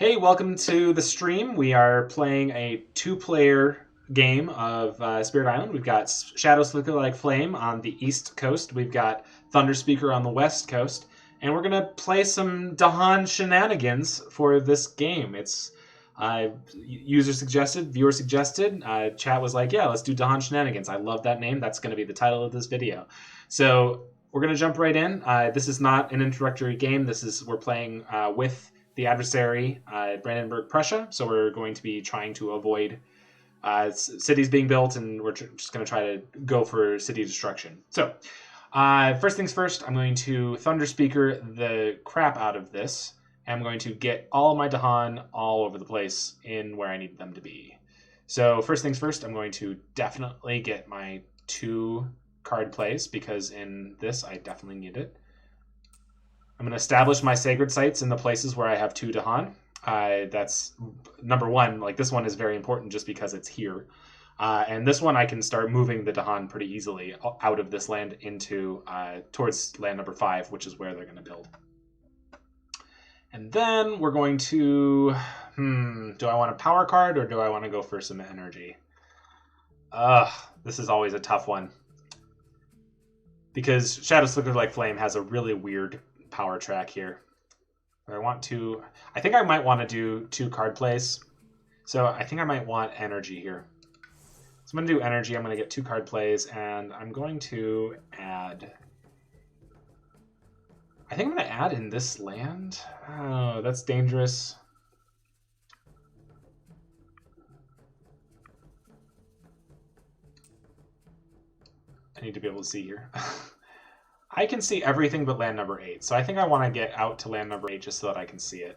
Hey, welcome to the stream. We are playing a two-player game of Spirit Island. We've got Shadows Flicker Like Flame on the east coast. We've got Thunderspeaker on the west coast. And we're going to play some Dahan Shenanigans for this game. It's user suggested, viewer suggested. Chat was like, yeah, let's do Dahan Shenanigans. I love that name. That's going to be the title of this video. So we're going to jump right in. This is not an introductory game. We're playing with the adversary, Brandenburg, Prussia. So we're going to be trying to avoid cities being built, and we're just going to try to go for city destruction. So first things first, I'm going to Thunderspeaker the crap out of this. I'm going to get all of my Dahan all over the place in where I need them to be. So first things first, I'm going to definitely get my 2 card plays, because in this I definitely need it. I'm going to establish my sacred sites in the places where I have 2 Dahan. That's number 1. Like, this one is very important just because it's here. And this one I can start moving the Dahan pretty easily out of this land into towards land number 5, which is where they're going to build. And then we're going to... do I want a power card or do I want to go for some energy? This is always a tough one. Because Shadows Flicker Like Flame has a really weird power track here. I think I might want to do 2 card plays. So I think I might want energy here. So I'm going to do energy. I'm going to get 2 card plays, and I'm going to add... I think I'm going to add in this land. Oh, that's dangerous. I need to be able to see here. I can see everything but land number 8, so I think I want to get out to land number 8 just so that I can see it.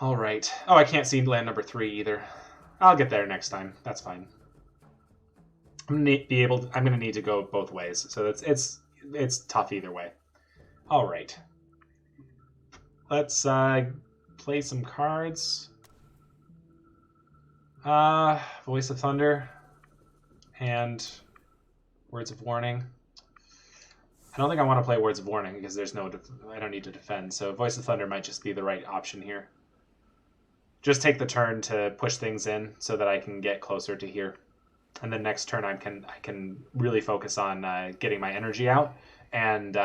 All right. Oh, I can't see land number 3 either. I'll get there next time. That's fine. I'm going to need to go both ways, so it's tough either way. All right. Let's play some cards. Voice of Thunder and Words of Warning. I don't think I want to play Words of Warning because I don't need to defend. So Voice of Thunder might just be the right option here. Just take the turn to push things in so that I can get closer to here. And then next turn I can really focus on getting my energy out and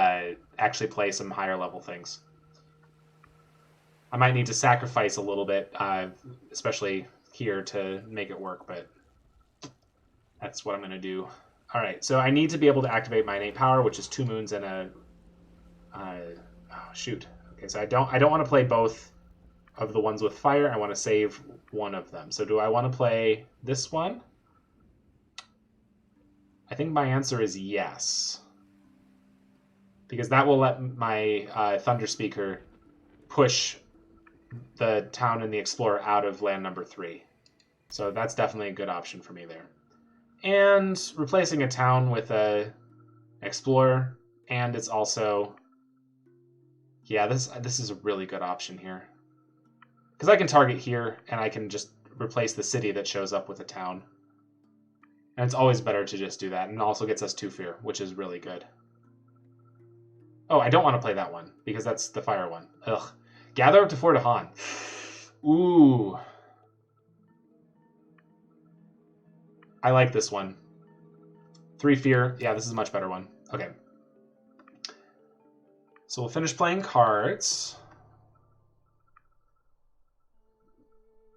actually play some higher level things. I might need to sacrifice a little bit, especially here, to make it work, but that's what I'm going to do. All right, so I need to be able to activate my innate power, which is 2 moons and a... shoot. Okay, so I don't want to play both of the ones with fire. I want to save one of them. So do I want to play this one? I think my answer is yes. Because that will let my Thunderspeaker push the town and the explorer out of land number 3. So that's definitely a good option for me there. And replacing a town with a explorer, and it's also... Yeah, this is a really good option here. Because I can target here, and I can just replace the city that shows up with a town. And it's always better to just do that, and it also gets us 2 fear, which is really good. Oh, I don't want to play that one, because that's the fire one. Ugh. Gather up to 4 Dahan. Ooh. I like this one. 3 fear. Yeah, this is a much better one. Okay. So we'll finish playing cards.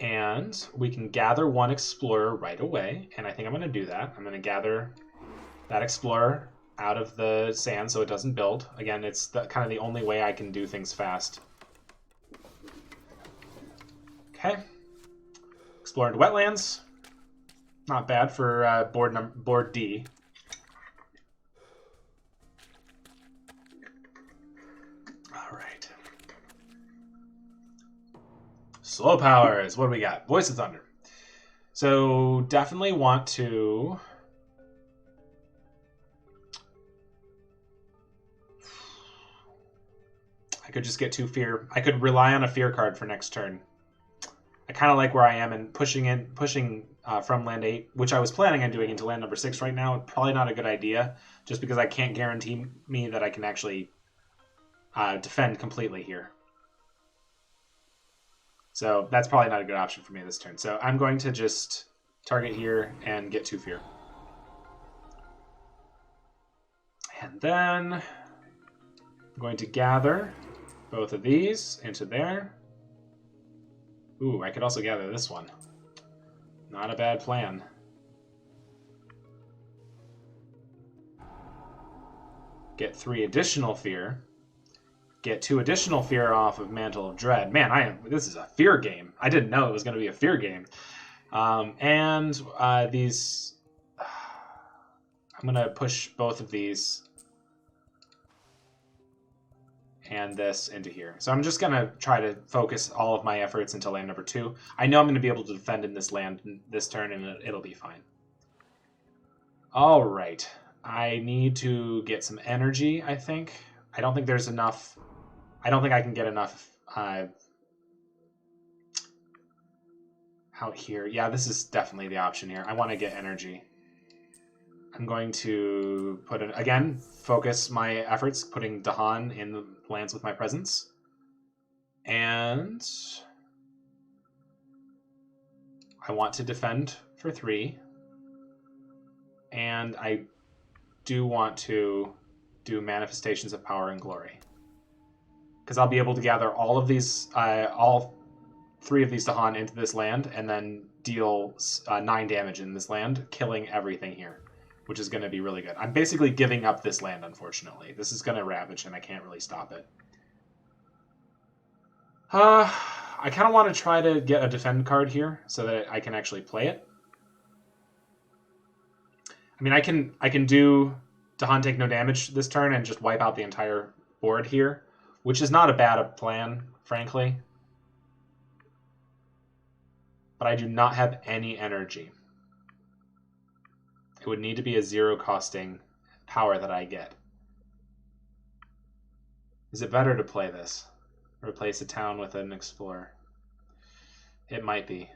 And we can gather 1 explorer right away. And I think I'm going to do that. I'm going to gather that explorer out of the sand so it doesn't build. Again, it's kind of the only way I can do things fast. Okay. Explore into wetlands. Not bad for board D. All right. Slow powers. What do we got? Voice of Thunder. So definitely want to... I could just get 2 fear. I could rely on a fear card for next turn. I kind of like where I am, and pushing from land 8, which I was planning on doing, into land number 6 right now. Probably not a good idea, just because I can't guarantee me that I can actually defend completely here. So that's probably not a good option for me this turn. So I'm going to just target here and get 2 fear. And then I'm going to gather both of these into there. Ooh, I could also gather this one. Not a bad plan. Get 3 additional fear. Get 2 additional fear off of Mantle of Dread. Man, this is a fear game. I didn't know it was going to be a fear game. These... I'm going to push both of these and this into here. So I'm just going to try to focus all of my efforts into land number 2. I know I'm going to be able to defend in this land this turn, and it'll be fine. All right. I need to get some energy, I think. I don't think there's enough... I don't think I can get enough out here. Yeah, this is definitely the option here. I want to get energy. I'm going to put it again, focus my efforts, putting Dahan in the lands with my presence. And I want to defend for 3. And I do want to do Manifestations of Power and Glory. Because I'll be able to gather all of these, all 3 of these Dahan into this land, and then deal 9 damage in this land, killing everything here, which is going to be really good. I'm basically giving up this land, unfortunately. This is going to Ravage, and I can't really stop it. I kind of want to try to get a defend card here, so that I can actually play it. I mean, I can do Dahan take no damage this turn and just wipe out the entire board here, which is not a bad plan, frankly. But I do not have any energy. It would need to be a 0-costing power that I get. Is it better to play this? Replace a town with an explorer? It might be.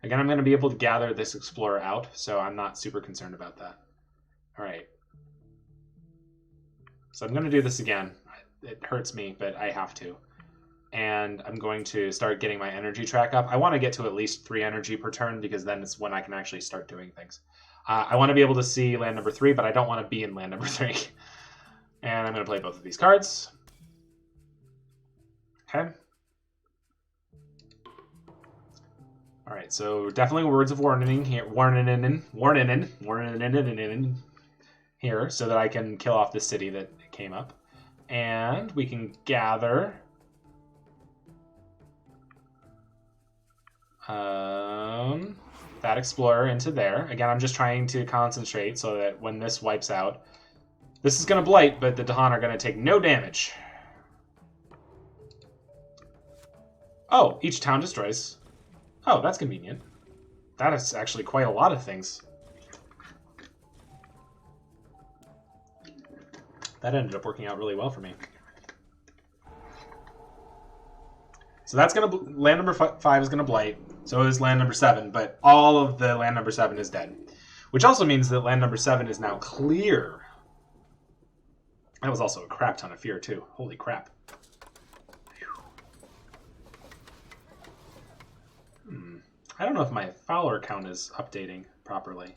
Again, I'm going to be able to gather this explorer out, so I'm not super concerned about that. All right. So I'm going to do this again. It hurts me, but I have to. And I'm going to start getting my energy track up. I want to get to at least 3 energy per turn, because then it's when I can actually start doing things. I want to be able to see land number 3, but I don't want to be in land number 3. And I'm going to play both of these cards. Okay. All right, so definitely words of warning here, warning here, so that I can kill off this city that came up, and we can gather that explorer into there. Again, I'm just trying to concentrate so that when this wipes out, this is going to blight, but the Dahan are going to take no damage. Oh, each town destroys. Oh, that's convenient. That is actually quite a lot of things. That ended up working out really well for me. So that's going to... Land number 5 is going to blight. So is land number 7, but all of the land number 7 is dead. Which also means that land number 7 is now clear. That was also a crap ton of fear, too. Holy crap. I don't know if my Fowler count is updating properly.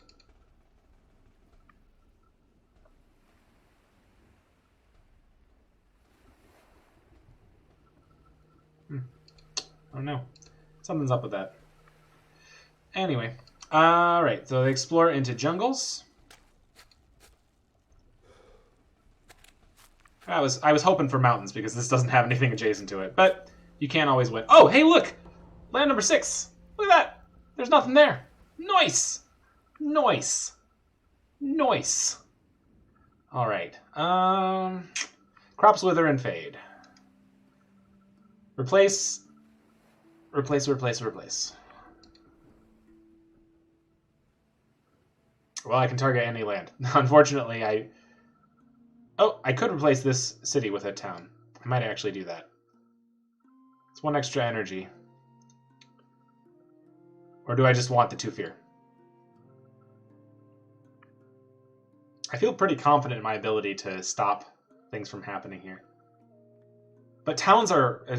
I don't know. Something's up with that. Anyway. Alright, so they explore into jungles. I was hoping for mountains because this doesn't have anything adjacent to it, but you can't always win. Oh, hey, look! Land number 6! Look at that! There's nothing there. Nice! Nice! Nice! Alright. Crops wither and fade. Replace. Replace, replace, replace. Well, I can target any land. Unfortunately, I could replace this city with a town. I might actually do that. It's 1 extra energy. Or do I just want the 2 fear? I feel pretty confident in my ability to stop things from happening here. But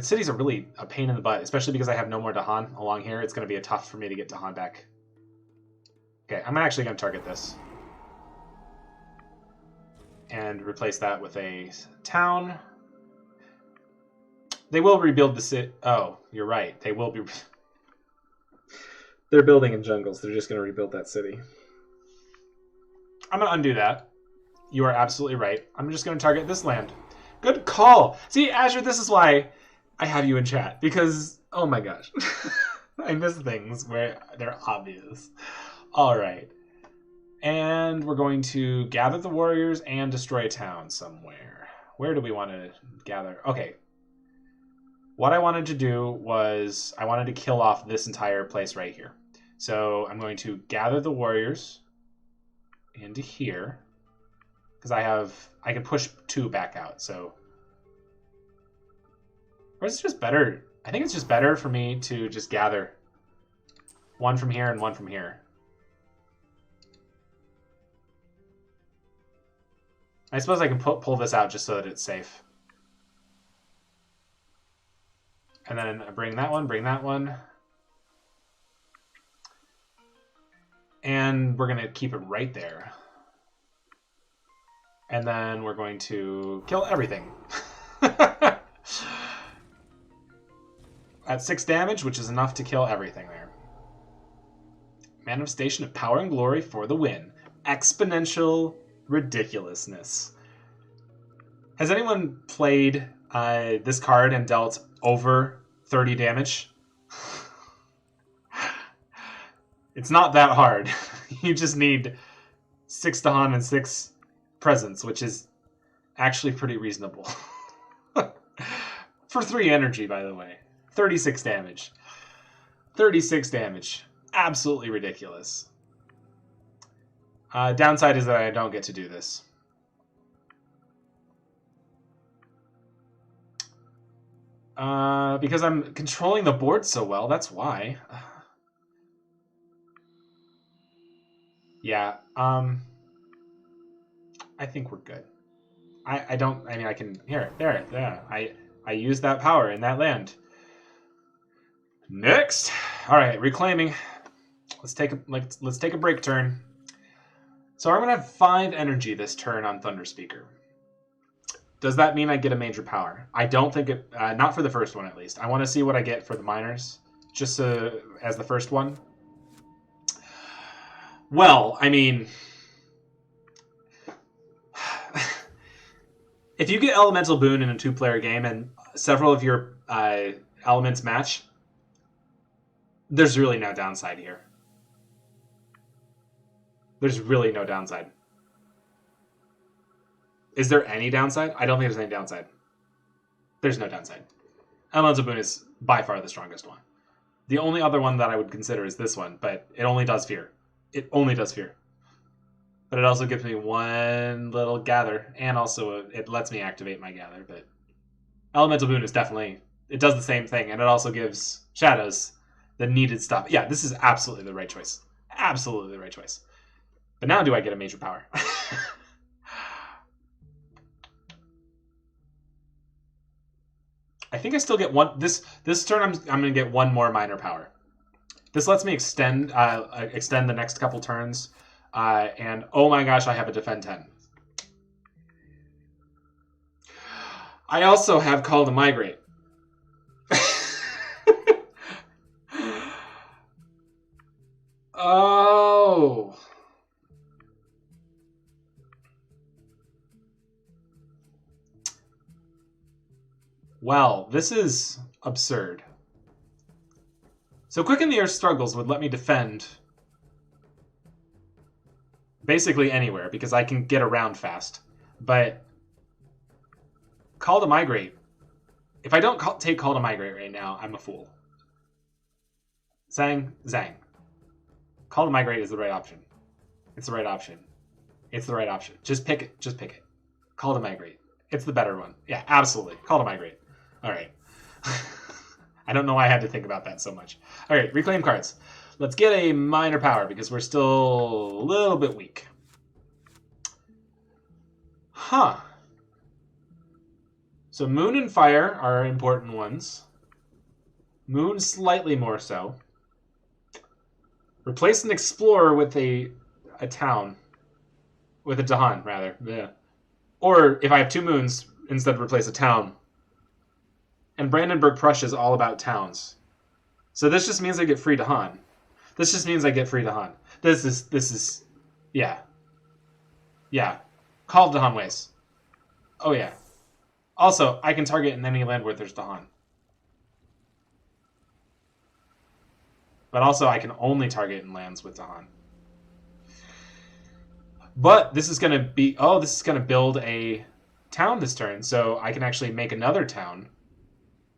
cities are really a pain in the butt, especially because I have no more Dahan along here. It's going to be tough for me to get Dahan back. Okay, I'm actually going to target this. And replace that with a town. They will rebuild the city. Oh, you're right. They will be... They're building in jungles. They're just going to rebuild that city. I'm going to undo that. You are absolutely right. I'm just going to target this land. Good call. See, Azure, this is why I have you in chat. Because, oh my gosh. I miss things where they're obvious. All right. And we're going to gather the warriors and destroy a town somewhere. Where do we want to gather? Okay. What I wanted to do was I wanted to kill off this entire place right here. So I'm going to gather the warriors into here. Because I can push 2 back out, so. Or is it just better? I think it's just better for me to just gather 1 from here and 1 from here. I suppose I can pull this out just so that it's safe. And then bring that one. And we're going to keep it right there. And then we're going to kill everything. At 6 damage, which is enough to kill everything there. Manifestation of power and glory for the win. Exponential ridiculousness. Has anyone played this card and dealt over 30 damage? It's not that hard. You just need 6 Dahan and 6 presence, which is actually pretty reasonable. For 3 energy, by the way. 36 damage. 36 damage. Absolutely ridiculous. Downside is that I don't get to do this. Because I'm controlling the board so well, that's why. Yeah, I think we're good. I mean, I can... Here, there, yeah. I use that power in that land. Next! Alright, reclaiming. Let's take a break turn. So I'm going to have 5 energy this turn on Thunderspeaker. Does that mean I get a major power? I don't think it... not for the first one, at least. I want to see what I get for the minors. Just as the first one. Well, I mean... If you get Elemental Boon in a 2-player game and several of your elements match, there's really no downside here. There's really no downside. Is there any downside? I don't think there's any downside. There's no downside. Elemental Boon is by far the strongest one. The only other one that I would consider is this one, but it only does fear. It only does fear. But it also gives me 1 little gather, and also it lets me activate my gather. But Elemental Boon is definitely... It does the same thing, and it also gives Shadows the needed stuff. Yeah, this is absolutely the right choice. Absolutely the right choice. But now do I get a major power? I think I still get 1... This turn I'm going to get 1 more minor power. This lets me extend the next couple turns. And oh my gosh, I have a defend 10. I also have Call to Migrate. Oh. Well, this is absurd. So Quicken the Earth Struggles would let me defend basically anywhere, because I can get around fast. But Call to Migrate, if I don't take Call to Migrate right now, I'm a fool. Zang. Call to Migrate is the right option. It's the right option. It's the right option. Just pick it. Just pick it. Call to Migrate. It's the better one. Yeah, absolutely. Call to Migrate. All right. I don't know why I had to think about that so much. All right, reclaim cards. Let's get a minor power because we're still a little bit weak. Huh. So moon and fire are important ones. Moon slightly more so. Replace an explorer with a town. With a Dahan, rather. Yeah. Or if I have two moons, instead replace a town. And Brandenburg Prussia is all about towns. So this just means I get free Dahan. This just means I get free Dahan. This is, yeah. Yeah. Call Dahan ways. Oh yeah. Also, I can target in any land where there's Dahan. But also, I can only target in lands with Dahan. But this is going to be... Oh, this is going to build a town this turn. So I can actually make another town.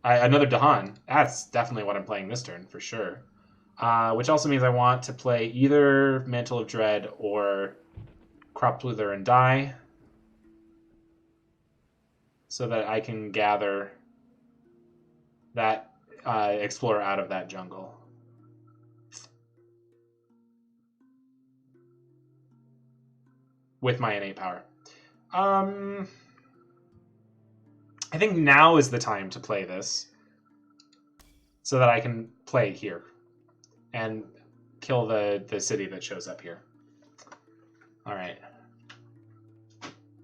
Another Dahan. That's definitely what I'm playing this turn, for sure. Which also means I want to play either Mantle of Dread or Crop Wither and Die. So that I can gather that Explorer out of that jungle. With my innate power. I think now is the time to play this. So that I can play here. And kill the city that shows up here. Alright.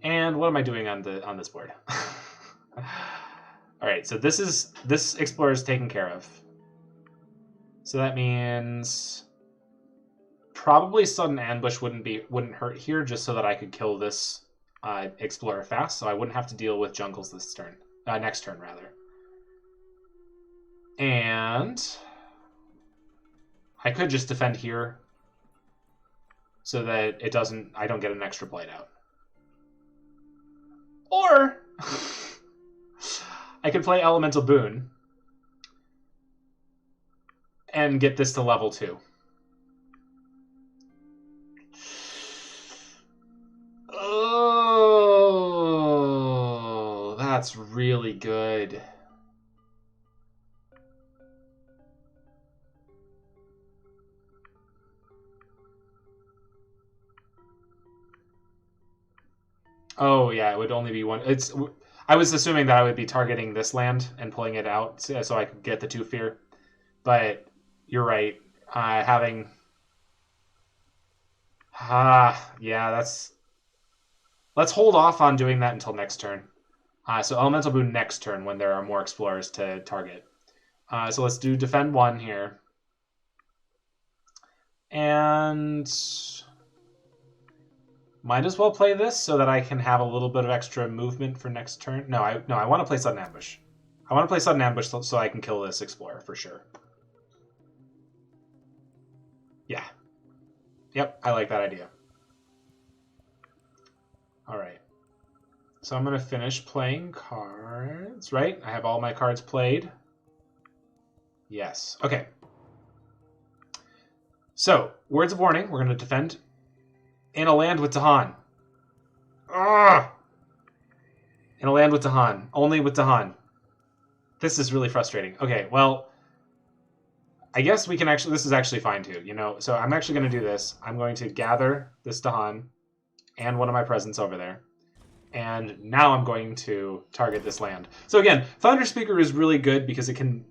And what am I doing on this board? Alright, so this explorer is taken care of. So that means probably sudden ambush wouldn't hurt here, just so that I could kill this explorer fast, so I wouldn't have to deal with jungles this turn. Next turn rather. And I could just defend here so that I don't get an extra blight out. Or I could play Elemental Boon and get this to level 2. Oh, that's really good. Oh, yeah, it would only be one. I was assuming that I would be targeting this land and pulling it out so I could get the 2 fear. But you're right. Having... yeah, that's... Let's hold off on doing that until next turn. So Elemental Boon next turn when there are more explorers to target. So let's do Defend 1 here. And... might as well play this so that I can have a little bit of extra movement for next turn. No, I want to play Sudden Ambush. I want to play Sudden Ambush so I can kill this Explorer for sure. Yeah. Yep, I like that idea. Alright. So I'm going to finish playing cards, right? I have all my cards played. Yes. Okay. So, words of warning. We're going to defend in a land with Dahan. Ugh! In a land with Dahan. Only with Dahan. This is really frustrating. Okay, well, I guess we can actually... This is actually fine, too, you know? So I'm actually going to do this. I'm going to gather this Dahan and one of my presents over there. And now I'm going to target this land. So again, Thunderspeaker is really good because it can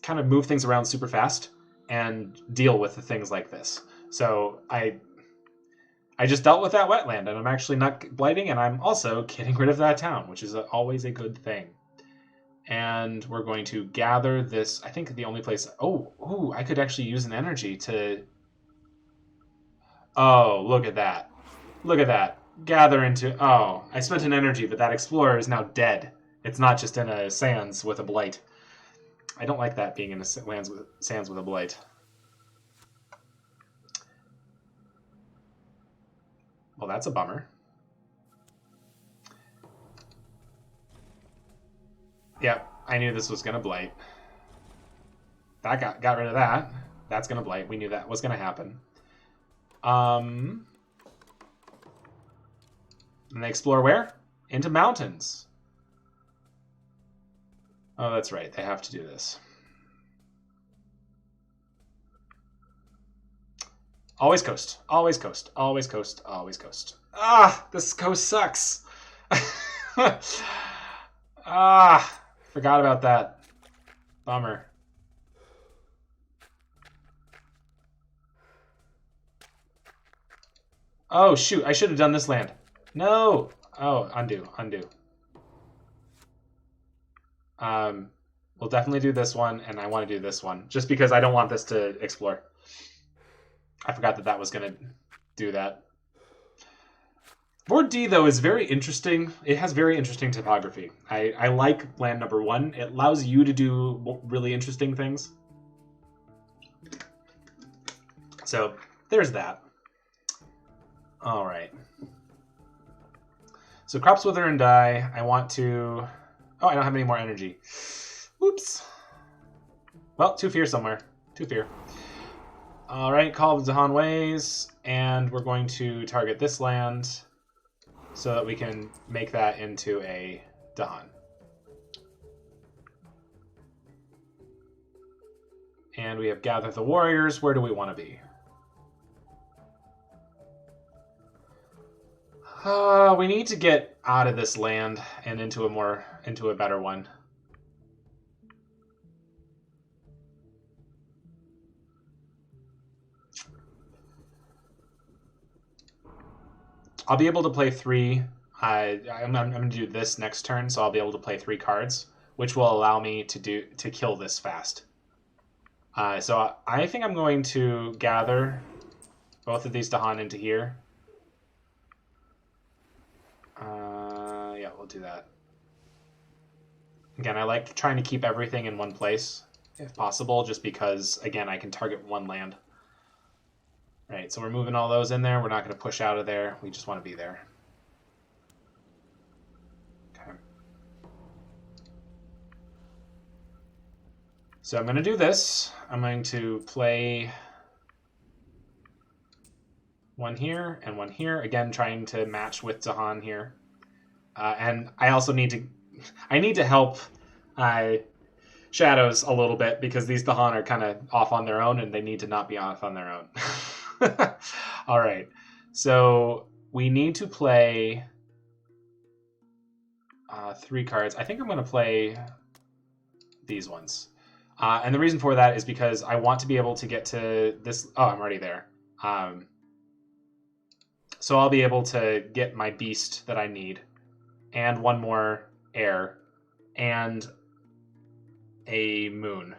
kind of move things around super fast and deal with the things like this. So I just dealt with that wetland, and I'm actually not blighting, and I'm also getting rid of that town, which is always a good thing. And we're going to gather this. I think the only place... Oh, I could actually use an energy to... Oh, look at that. Look at that. Gather into... Oh, I spent an energy, but that explorer is now dead. It's not just in a sands with a blight. I don't like that being in a sands with a blight. Well, that's a bummer. Yep, I knew this was going to blight. That got rid of that. That's going to blight. We knew that was going to happen. And they explore where? Into mountains. Oh, that's right. They have to do this. Always coast. Always coast. Always coast. Always coast. Ah, this coast sucks. Ah! Forgot about that. Bummer. Oh, shoot. I should have done this land. No! Oh, undo. Undo. We'll definitely do this one, and I want to do this one. Just because I don't want this to explore. I forgot that that was going to do that. Board D, though, is very interesting. It has very interesting topography. I like land number 1. It allows you to do really interesting things. So, there's that. All right. So, crops wither and die. I want to... Oh, I don't have any more energy. Oops. Well, 2 fear somewhere. 2 fear. All right, Call of the Dahan Ways. And we're going to target this land so that we can make that into a Dahan. And we have Gather the Warriors. Where do we want to be? We need to get out of this land and into a better one. I'll be able to play 3. I'm going to do this next turn, so I'll be able to play 3 cards, which will allow me to kill this fast. So I think I'm going to gather both of these Dahan into here. Yeah, we'll do that. Again, I like trying to keep everything in one place, if possible, just because, again, I can target one land. Right, so we're moving all those in there. We're not going to push out of there. We just want to be there. Okay. So I'm going to do this. I'm going to play one here and one here. Again, trying to match with Dahan here. And I also need to help Shadows a little bit because these Dahan are kind of off on their own and they need to not be off on their own. All right. So we need to play 3 cards. I think I'm going to play these ones. And the reason for that is because I want to be able to get to this. Oh, I'm already there. So I'll be able to get my beast that I need and one more air and a moon.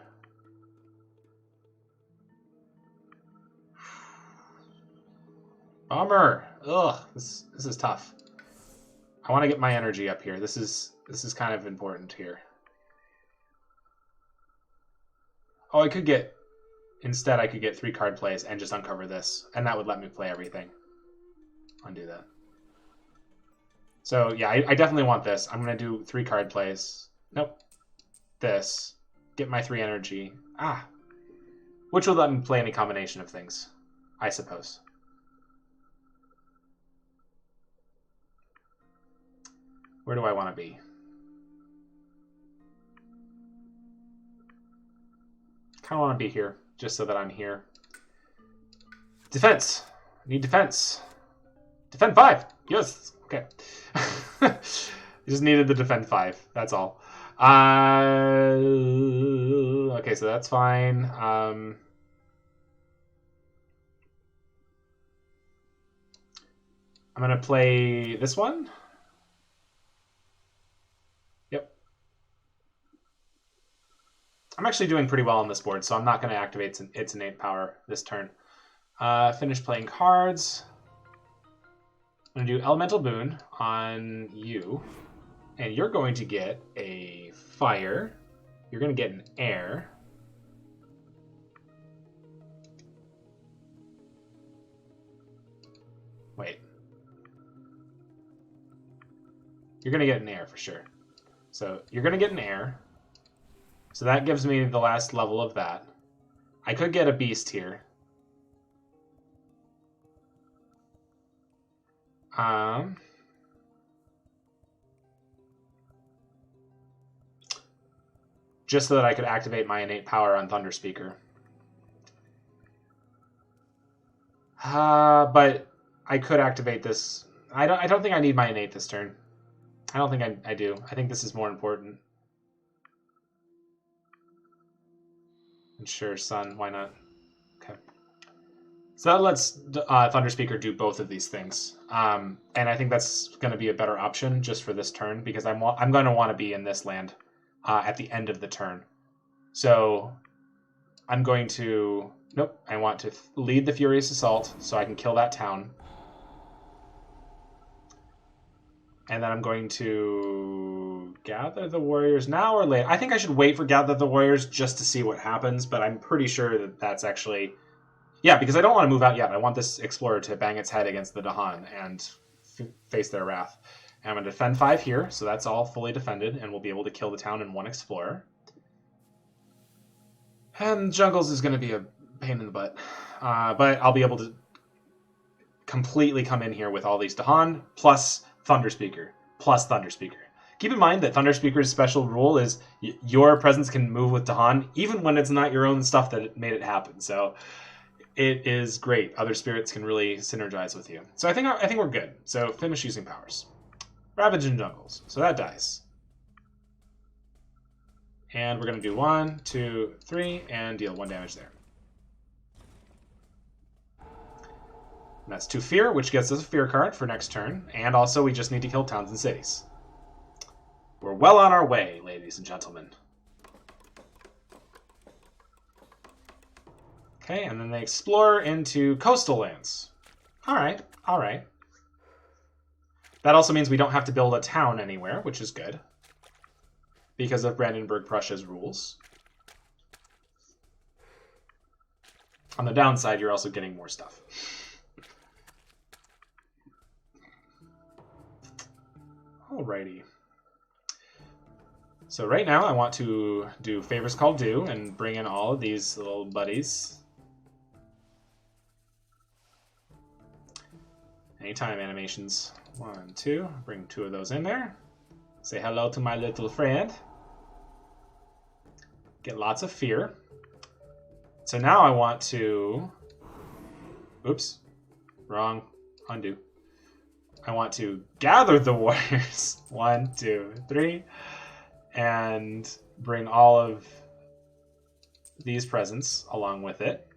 Bummer. Ugh, this is tough. I want to get my energy up here. This is kind of important here. Oh, I could get... Instead, I could get 3 card plays and just uncover this, and that would let me play everything. Undo that. So, yeah, I definitely want this. I'm going to do 3 card plays. Nope. This. Get my 3 energy. Ah. Which will let me play any combination of things, I suppose. Where do I want to be? Kind of want to be here, just so that I'm here. Defense. Need defense. Defend 5. Yes. Okay. Just needed the defend 5. That's all. Okay, so that's fine. I'm gonna play this one. Yep. I'm actually doing pretty well on this board, so I'm not going to activate its innate power this turn. Finish playing cards. I'm going to do Elemental Boon on you. And you're going to get a fire. You're going to get an air. Wait. You're going to get an air for sure. So you're going to get an air. So that gives me the last level of that. I could get a beast here. Just so that I could activate my innate power on Thunderspeaker. But I could activate this. I don't think I need my innate this turn. I don't think I do. I think this is more important. And sure, sun, why not? Okay. So that lets Thunderspeaker do both of these things. And I think that's going to be a better option just for this turn because I'm going to want to be in this land at the end of the turn. So I'm going to... Nope, I want to lead the Furious Assault so I can kill that town. And then I'm going to gather the warriors now or later. I think I should wait for gather the warriors just to see what happens, but I'm pretty sure that that's actually... Yeah, because I don't want to move out yet. I want this explorer to bang its head against the Dahan and face their wrath. And I'm going to defend 5 here, so that's all fully defended, and we'll be able to kill the town in 1 explorer. And jungles is going to be a pain in the butt. But I'll be able to completely come in here with all these Dahan, plus Thunderspeaker, plus Thunderspeaker. Keep in mind that Thunderspeaker's special rule is your presence can move with Dahan, even when it's not your own stuff that made it happen. So it is great. Other spirits can really synergize with you. So I think we're good. So finish using powers. Ravage and jungles. So that dies. And we're going to do 1, 2, 3, and deal 1 damage there. And that's 2 fear, which gets us a fear card for next turn. And also we just need to kill towns and cities. We're well on our way, ladies and gentlemen. Okay, and then they explore into coastal lands. All right, all right. That also means we don't have to build a town anywhere, which is good. Because of Brandenburg Prussia's rules. On the downside, you're also getting more stuff. Alrighty. So right now I want to do Favors Called Due and bring in all of these little buddies. Anytime animations. 1, 2. Bring 2 of those in there. Say hello to my little friend. Get lots of fear. So now I want to... Oops. Wrong. Undo. I want to gather the warriors. 1, 2, 3. And bring all of these presents along with it.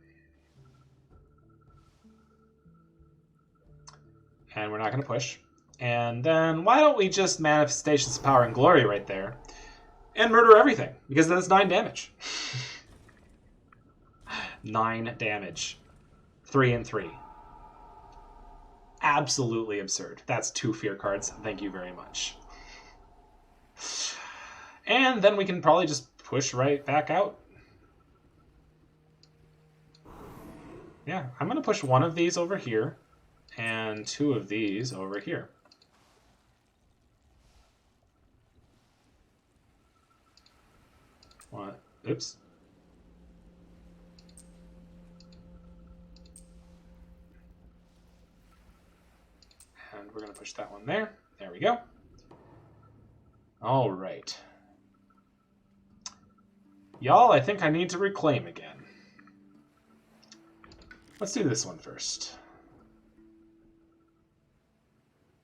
And we're not going to push. And then why don't we just Manifestations of Power and Glory right there and murder everything? Because then it's 9 damage. 9 damage. 3 and 3. Absolutely absurd. That's 2 fear cards. Thank you very much. And then we can probably just push right back out. Yeah, I'm going to push 1 of these over here and 2 of these over here. What? Oops. And we're going to push that one there. There we go. All right. Y'all, I think I need to reclaim again. Let's do this one first.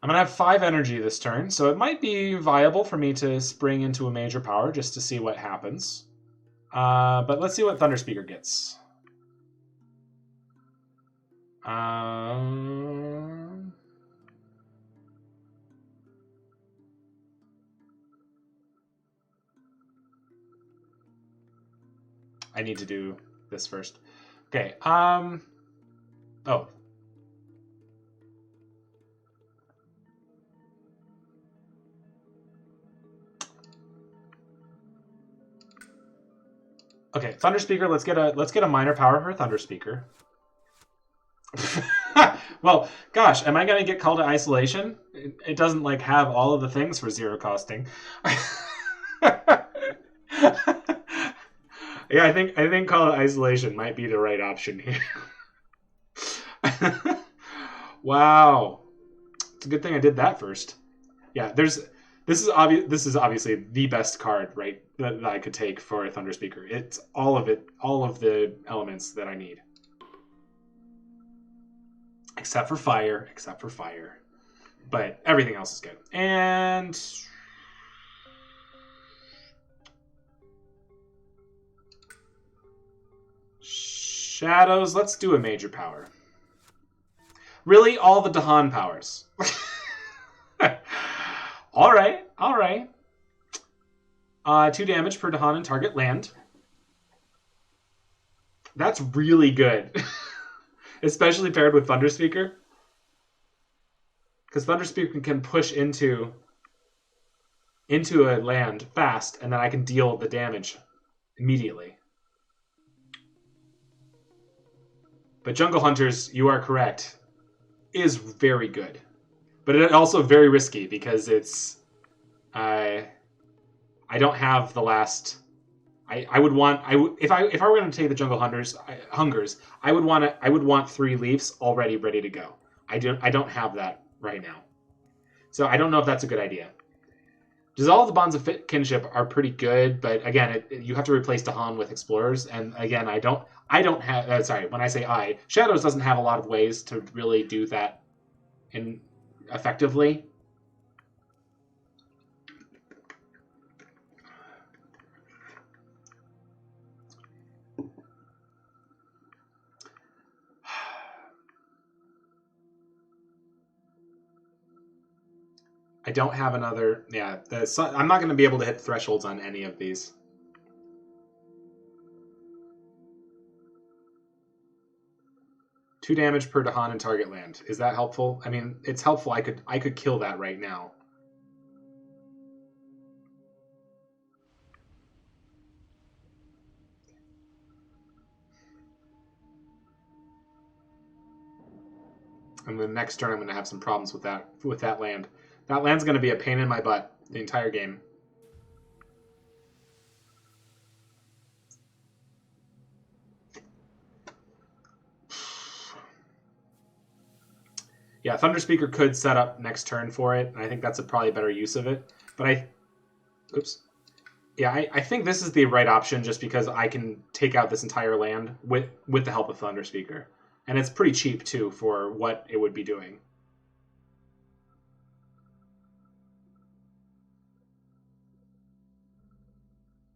I'm going to have 5 energy this turn, so it might be viable for me to spring into a major power just to see what happens. But let's see what Thunderspeaker gets. I need to do this first. Okay, oh. Okay, Thunderspeaker, let's get a minor power for Thunderspeaker. Well, gosh, am I gonna get called to isolation? It doesn't like have all of the things for 0 costing. Yeah, I think call to isolation might be the right option here. Wow, it's a good thing I did that first. Yeah, this is obviously the best card, right? That I could take for a Thunderspeaker. It's all of the elements that I need. Except for fire. But everything else is good. And shadows, let's do a major power. Really, all the Dahan powers. All right, all right. 2 damage per Dahan and target land. That's really good. Especially paired with Thunderspeaker. Because Thunderspeaker can push into a land fast, and then I can deal the damage immediately. But Jungle Hunters, you are correct, is very good. But it's also very risky because it's... I don't have the last... if I were going to take the Jungle Hungers, I would want 3 Leafs already ready to go. I don't have that right now. So I don't know if that's a good idea. Dissolve the Bonds of Kinship are pretty good, but again, you have to replace Dahan with Explorers, and again, I don't have... sorry, when I say Shadows doesn't have a lot of ways to really do that effectively. I don't have another... Yeah, I'm not going to be able to hit thresholds on any of these. Two damage per Dahan and target land. Is that helpful? I mean, it's helpful. I could kill that right now. And the next turn, I'm going to have some problems with that land. That land's going to be a pain in my butt the entire game. Yeah, Thunderspeaker could set up next turn for it, and I think that's probably a better use of it. But oops. Yeah, I think this is the right option just because I can take out this entire land with the help of Thunderspeaker. And it's pretty cheap, too, for what it would be doing.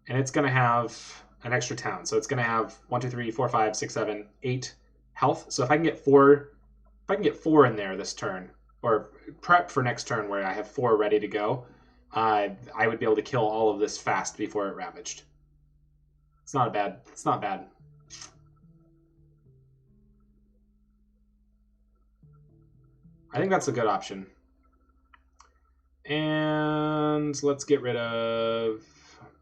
And it's going to have an extra town. So it's going to have 1, 2, 3, 4, 5, 6, 7, 8 health. So if I can get 4 in there this turn, or prep for next turn where I have 4 ready to go, I would be able to kill all of this fast before it ravaged. It's not bad. I think that's a good option. And let's get rid of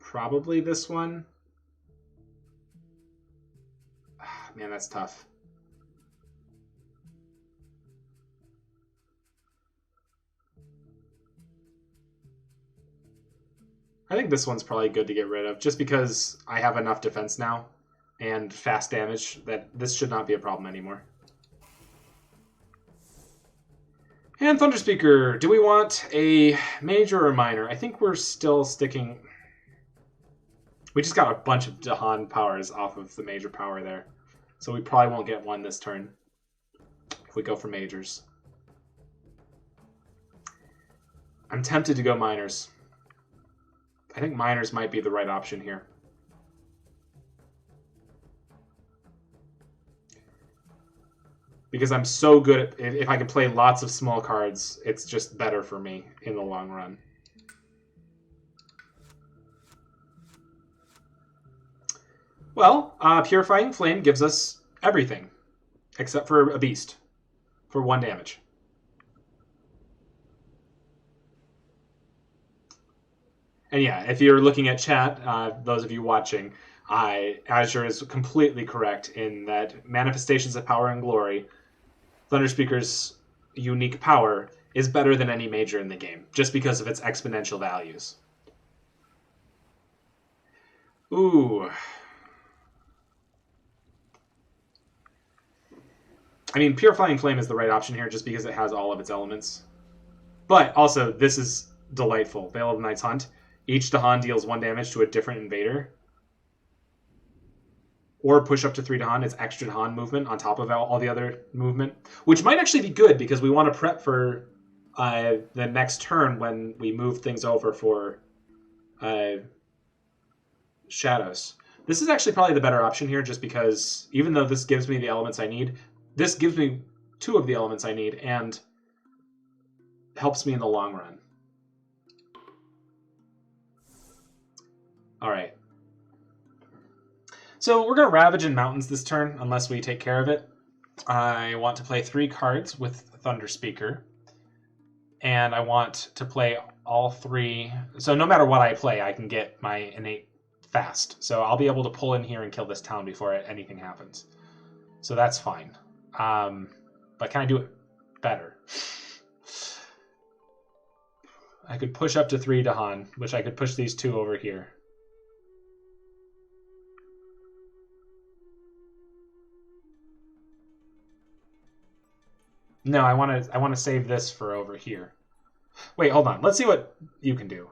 probably this one. Man, that's tough. I think this one's probably good to get rid of, just because I have enough defense now and fast damage that this should not be a problem anymore. And Thunderspeaker, do we want a major or minor? I think we're still sticking... We just got a bunch of Dahan powers off of the major power there. So we probably won't get one this turn if we go for majors. I'm tempted to go minors. I think minors might be the right option here. Because I'm so good at... If I can play lots of small cards, it's just better for me in the long run. Well, Purifying Flame gives us everything, except for a beast, for 1 damage. And yeah, if you're looking at chat, those of you watching, Azure is completely correct in that Manifestations of Power and Glory, Thunderspeaker's unique power, is better than any major in the game, just because of its exponential values. Ooh. I mean, Purifying Flame is the right option here, just because it has all of its elements. But also, this is delightful. Veil of the Night's Hunt. Each Dahan deals 1 damage to a different invader. Or push up to 3 Dahan. It's extra Dahan movement on top of all the other movement. Which might actually be good, because we want to prep for the next turn when we move things over for shadows. This is actually probably the better option here, just because even though this gives me the elements I need, this gives me 2 of the elements I need and helps me in the long run. All right. So we're going to Ravage in Mountains this turn, unless we take care of it. I want to play 3 cards with Thunderspeaker. And I want to play all 3. So no matter what I play, I can get my innate fast. So I'll be able to pull in here and kill this town before anything happens. So that's fine. But can I do it better? I could push up to 3 Dahan, which I could push these 2 over here. No, I want to save this for over here. Wait, hold on. Let's see what you can do.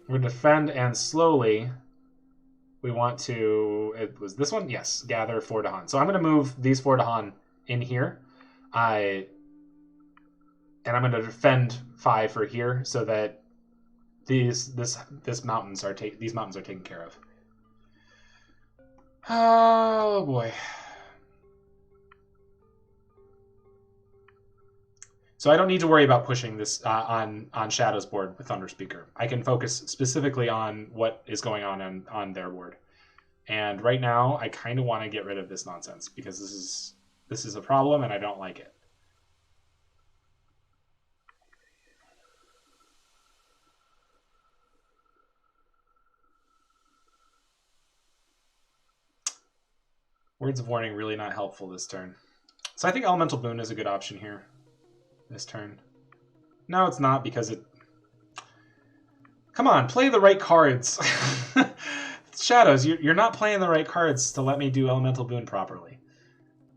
We're going to defend, and slowly we want to... It was this one? Yes. Gather 4 Dahan. So I'm going to move these 4 Dahan in here. And I'm going to defend 5 for here so that these mountains are taken care of. Oh boy. So I don't need to worry about pushing this on Shadow's board with Thunderspeaker. I can focus specifically on what is going on their board. And right now, I kind of want to get rid of this nonsense because this is a problem and I don't like it. Words of Warning really not helpful this turn. So I think Elemental Boon is a good option here. This turn. No, it's not because it... Come on, play the right cards. Shadows, you're not playing the right cards to let me do Elemental Boon properly.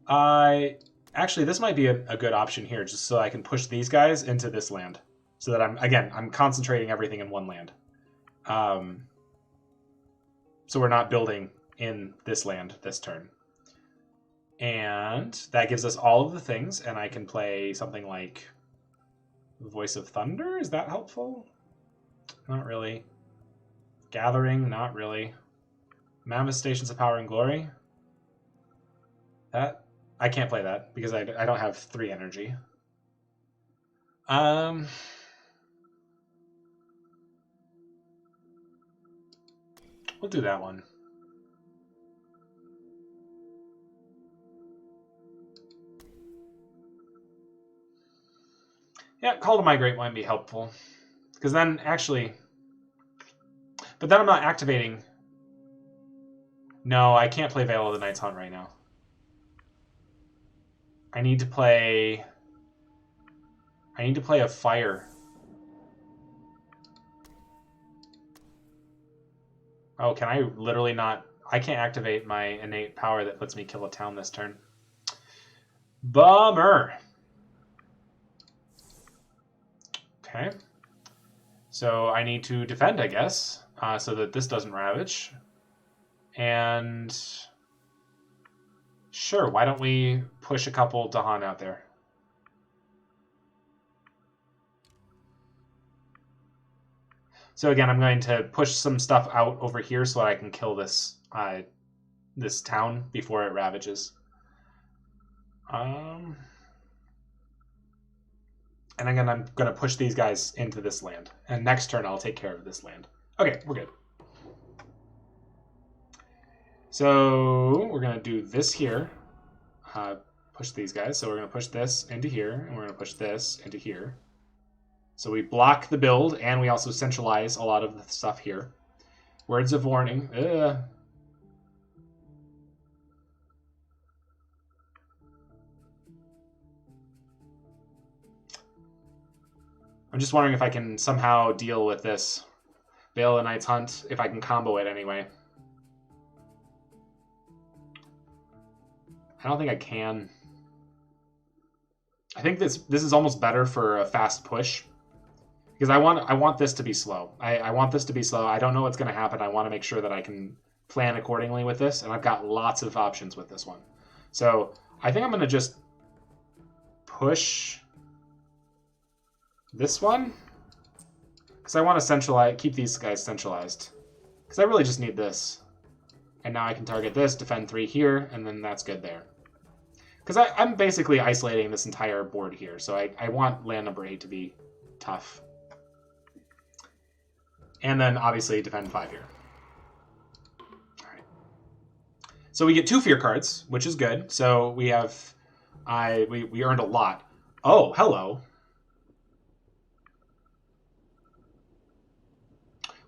Actually, this might be a good option here, just so I can push these guys into this land. So that I'm concentrating everything in one land. So we're not building in this land this turn. And that gives us all of the things, and I can play something like Voice of Thunder. Is that helpful? Not really. Gathering, not really. Manifestations of Power and Glory. That I can't play that because I don't have 3 energy. We'll do that one. Yeah, Call to Migrate might be helpful. Because then, actually... But then I'm not activating... No, I can't play Veil of the Night's Hunt right now. I need to play a fire. Oh, can I literally not... I can't activate my innate power that lets me kill a town this turn. Bummer! Okay. So I need to defend, I guess, so that this doesn't ravage. And... Sure, why don't we push a couple Dahan out there? So again, I'm going to push some stuff out over here so that I can kill this this town before it ravages. And again, I'm going to push these guys into this land. And next turn, I'll take care of this land. Okay, we're good. So we're going to do this here. Push these guys. So we're going to push this into here, and we're going to push this into here. So we block the build, and we also centralize a lot of the stuff here. Words of Warning. I'm just wondering if I can somehow deal with this Veil of the Night's Hunt, if I can combo it anyway. I don't think I can. I think this is almost better for a fast push. Because I want this to be slow. I want this to be slow. I don't know what's going to happen. I want to make sure that I can plan accordingly with this. And I've got lots of options with this one. So I think I'm going to just push this one, because I want to centralize, keep these guys centralized. Because I really just need this. And now I can target this, defend 3 here, and then that's good there. Because I'm basically isolating this entire board here, so I want land number 8 to be tough. And then obviously defend 5 here. Alright. So we get 2 fear cards, which is good. So we have we earned a lot. Oh, hello.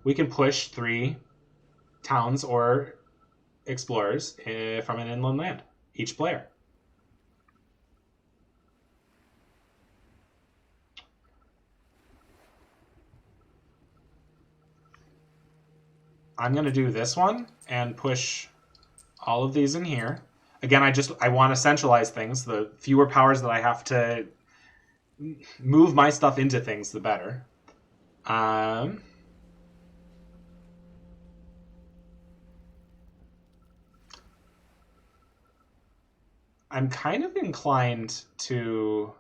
We can push 3 towns or explorers from an inland land, each player. I'm going to do this one and push all of these in here. Again, I want to centralize things. The fewer powers that I have to move my stuff into things, the better. I'm kind of inclined to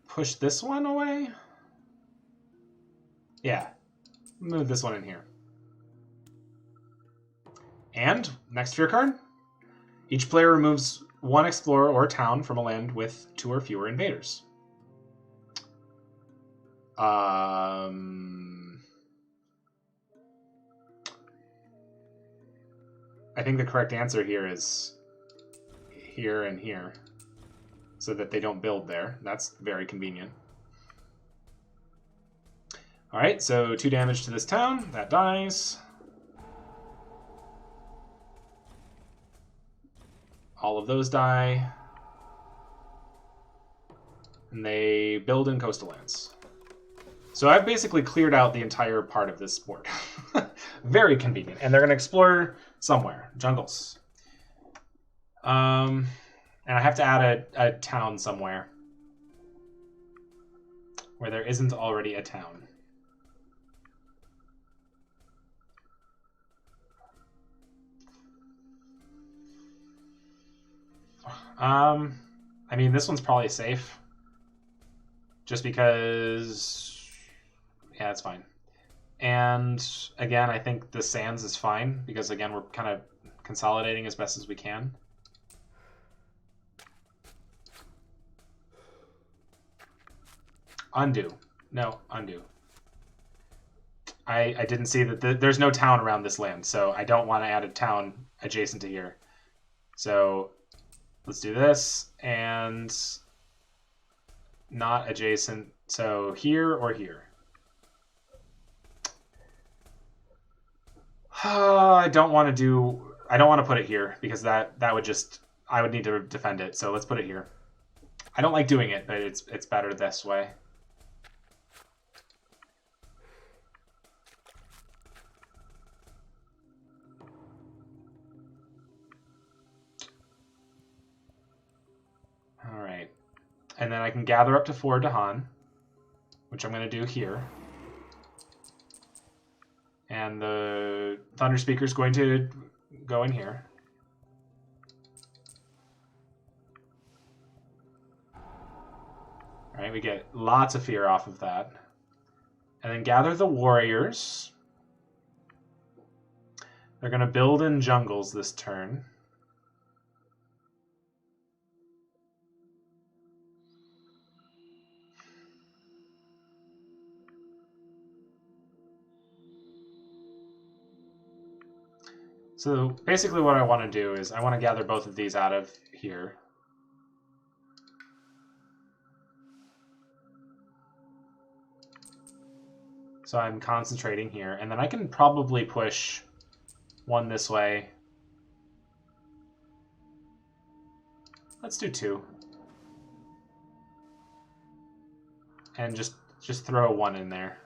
push this one away. Yeah, move this one in here. And next fear card. Each player removes 1 explorer or town from a land with 2 or fewer invaders. I think the correct answer here is here and here, so that they don't build there. That's very convenient. Alright, so 2 damage to this town. That dies. All of those die. And they build in coastal lands. So I've basically cleared out the entire part of this board. Very convenient. And they're going to explore somewhere. Jungles. And I have to add a town somewhere where there isn't already a town. I mean, this one's probably safe. Just because... yeah, it's fine. And, again, I think the Sands is fine, because, again, we're kind of consolidating as best as we can. Undo. No, undo. I didn't see that there's no town around this land, so I don't want to add a town adjacent to here. So let's do this, and not adjacent. So here or here. I don't want to put it here, because that would just, I would need to defend it. So let's put it here. I don't like doing it, but it's better this way. All right. And then I can gather up to 4 Dahan, which I'm going to do here. And the Thunderspeaker is going to go in here. All right, we get lots of fear off of that. And then gather the warriors. They're going to build in jungles this turn. So basically what I want to do is I want to gather both of these out of here. So I'm concentrating here, and then I can probably push one this way. Let's do 2. And just throw 1 in there.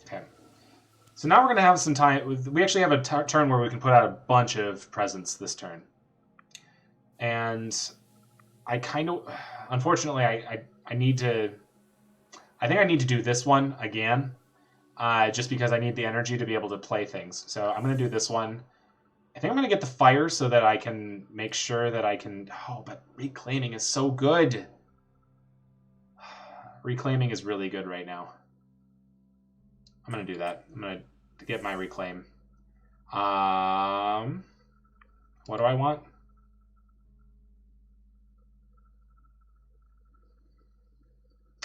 Okay. So now we're going to have some time. We actually have a turn where we can put out a bunch of presents this turn. And I kind of... unfortunately, I need to... I think I need to do this one again. just because I need the energy to be able to play things. So I'm going to do this one. I think I'm going to get the fire so that I can make sure that I can... Oh, but reclaiming is so good. Reclaiming is really good right now. I'm going to do that. I'm going to get my reclaim. What do I want?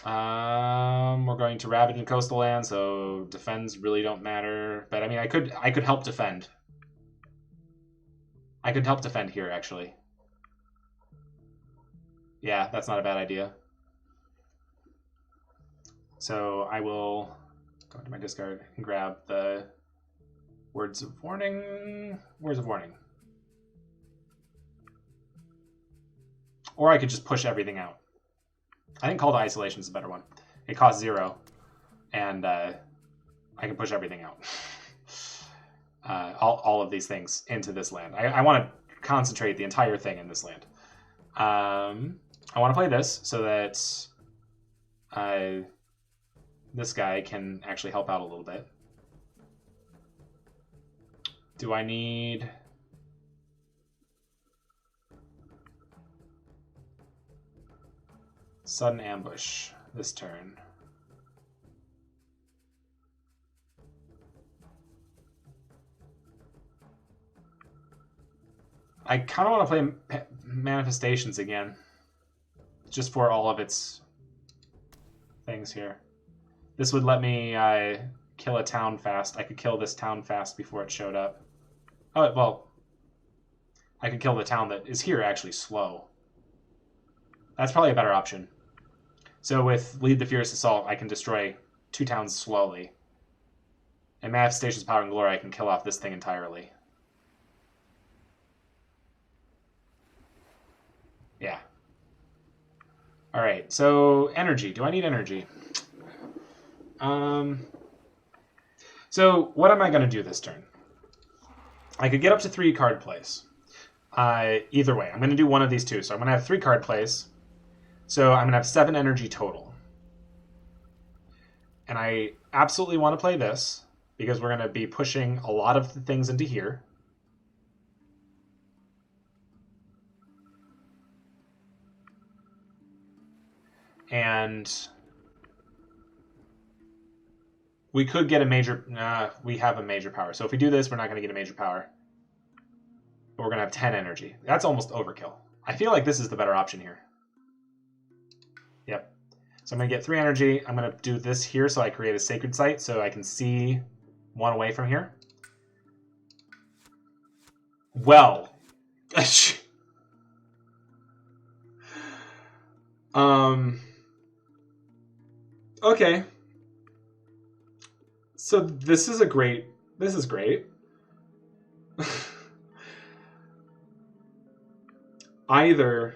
We're going to ravage and coastal land, so defends really don't matter. But I mean, I could help defend. I could help defend here, actually. Yeah, that's not a bad idea. So I will go into my discard and grab the words of warning. Words of warning. Or I could just push everything out. I think Call to Isolation is a better one. It costs 0, and I can push everything out. All of these things into this land. I want to concentrate the entire thing in this land. I want to play this so that this guy can actually help out a little bit. Do I need... Sudden ambush this turn. I kind of want to play Manifestations again. Just for all of its things here. This would let me kill a town fast. I could kill this town fast before it showed up. Oh, well. I could kill the town that is here actually slow. That's probably a better option. So with Lead the Fierce Assault, I can destroy 2 towns slowly. And Manifestations, Power, and Glory, I can kill off this thing entirely. Yeah. Alright, so energy. Do I need energy? So what am I going to do this turn? I could get up to 3 card plays. Either way, I'm going to do one of these two. So I'm going to have 3 card plays. So I'm going to have 7 energy total. And I absolutely want to play this because we're going to be pushing a lot of the things into here. And we could get a major... we have a major power. So if we do this, we're not going to get a major power. But we're going to have 10 energy. That's almost overkill. I feel like this is the better option here. Yep. So I'm going to get 3 energy. I'm going to do this here so I create a sacred site so I can see 1 away from here. Well. Okay. So this is great. Either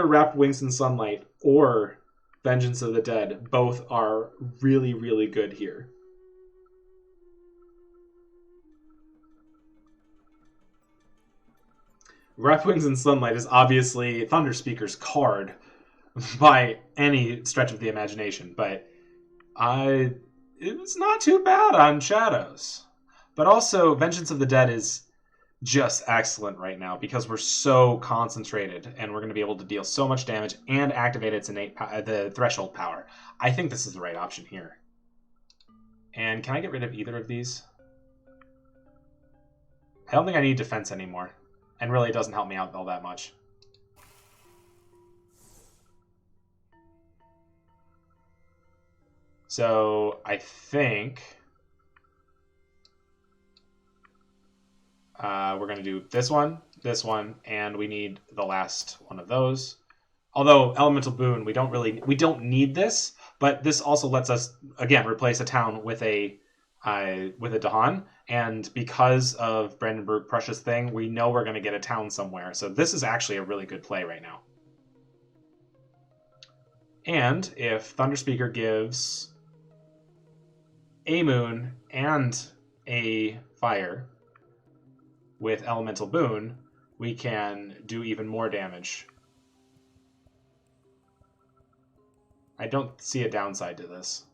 Wrapped Wings in Sunlight or Vengeance of the Dead both are really, really good here. Wrapped Wings in Sunlight is obviously Thunderspeaker's card by any stretch of the imagination, but it's not too bad on Shadows. But also, Vengeance of the Dead is just excellent right now because we're so concentrated and we're going to be able to deal so much damage and activate its innate the threshold power. I think this is the right option here. And can I get rid of either of these? I don't think I need defense anymore. And really, it doesn't help me out all that much. So I think we're going to do this one, and we need the last one of those. Although Elemental Boon, we don't need this, but this also lets us again replace a town with a Dahan, and because of Brandenburg Prussia's thing, we know we're going to get a town somewhere. So this is actually a really good play right now. And if Thunderspeaker gives a moon and a fire with Elemental Boon, we can do even more damage. I don't see a downside to this.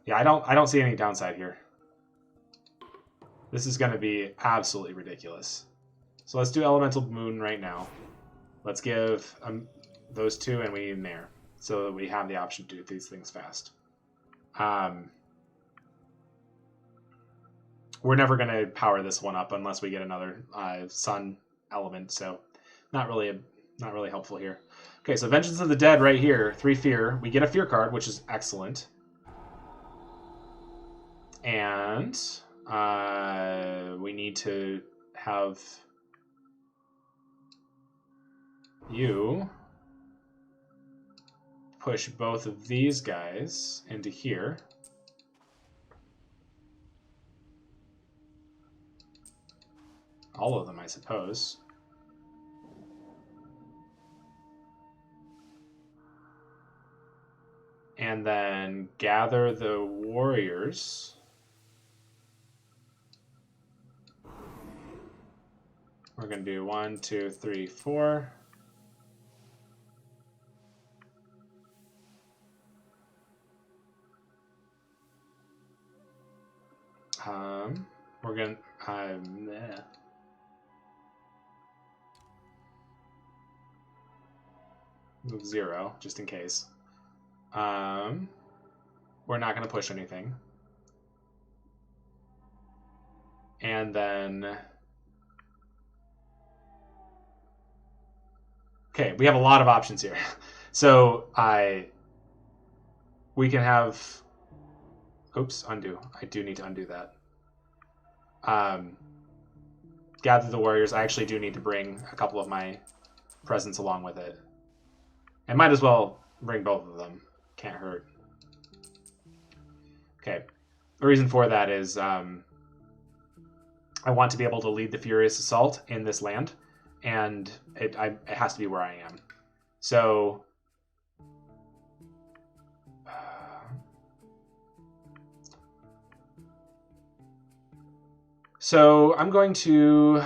Yeah, I don't see any downside here. This is going to be absolutely ridiculous. So let's do Elemental Moon right now. Let's give those two, and we need an air, so that we have the option to do these things fast. We're never going to power this one up unless we get another sun element, so not really helpful here. Okay, so Vengeance of the Dead right here, 3 fear. We get a fear card, which is excellent. And we need to have you push both of these guys into here. All of them, I suppose. And then gather the warriors. We're going to do 1, 2, 3, 4. We're going to... move 0, just in case. We're not going to push anything. And then... Okay, we have a lot of options here. So we can have... Oops, undo. I do need to undo that. Gather the warriors. I actually do need to bring a couple of my presents along with it. I might as well bring both of them. Can't hurt. Okay. The reason for that is I want to be able to lead the Furious Assault in this land, and it has to be where I am. So... So I'm going to...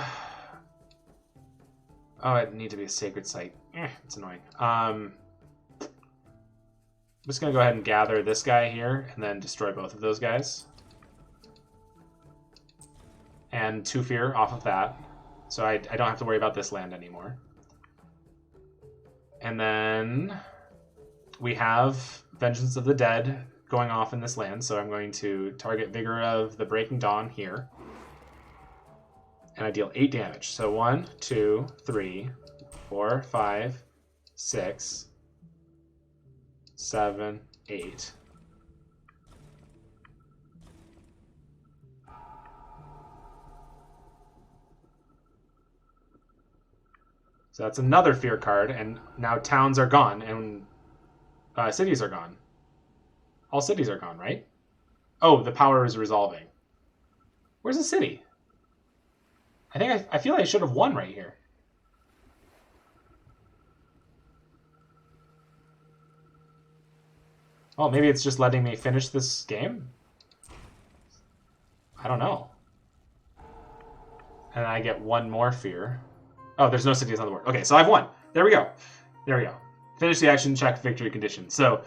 Oh, it need to be a sacred site. It's annoying. I'm just going to go ahead and gather this guy here and then destroy both of those guys. And 2 fear off of that. So I don't have to worry about this land anymore. And then we have Vengeance of the Dead going off in this land. So I'm going to target Vigor of the Breaking Dawn here. And I deal 8 damage. So 1, 2, 3, 4, 5, 6, 7, 8. So that's another fear card, and now towns are gone, and cities are gone. All cities are gone, right? Oh, the power is resolving. Where's the city? I feel like I should have won right here. Oh, maybe it's just letting me finish this game? I don't know. And I get 1 more fear. Oh, there's no cities on the board. Okay, so I've won. There we go. There we go. Finish the action, check victory condition. So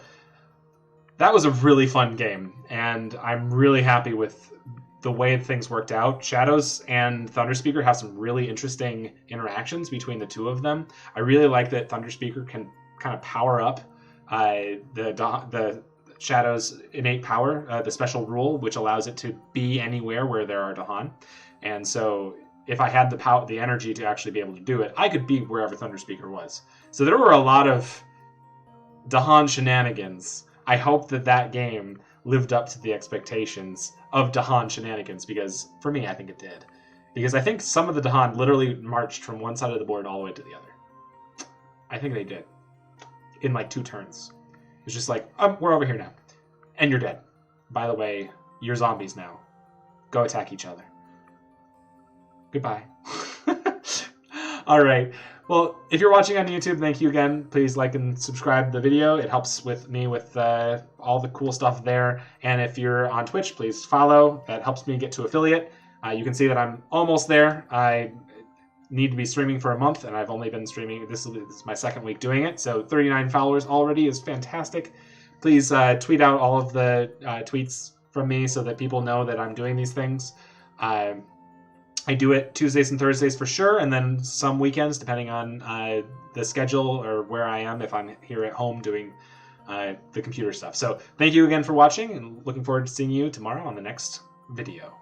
that was a really fun game, and I'm really happy with the way things worked out. Shadows and Thunderspeaker have some really interesting interactions between the two of them. I really like that Thunderspeaker can kind of power up the Shadow's innate power, the special rule, which allows it to be anywhere where there are Dahan. And so if I had the energy to actually be able to do it, I could be wherever Thunderspeaker was. So there were a lot of Dahan shenanigans. I hope that game lived up to the expectations of Dahan shenanigans, because for me, I think it did. Because I think some of the Dahan literally marched from one side of the board all the way to the other. I think they did. In like 2 turns. It's just like, we're over here now. And you're dead. By the way, you're zombies now. Go attack each other. Goodbye. All right. Well, if you're watching on YouTube, thank you again. Please like and subscribe the video. It helps me with all the cool stuff there. And if you're on Twitch, please follow. That helps me get to affiliate. You can see that I'm almost there. need to be streaming for a month, and I've only been streaming. This is my second week doing it, so 39 followers already is fantastic. Please tweet out all of the tweets from me so that people know that I'm doing these things. I do it Tuesdays and Thursdays for sure, and then some weekends, depending on the schedule or where I am, if I'm here at home doing the computer stuff. So thank you again for watching, and looking forward to seeing you tomorrow on the next video.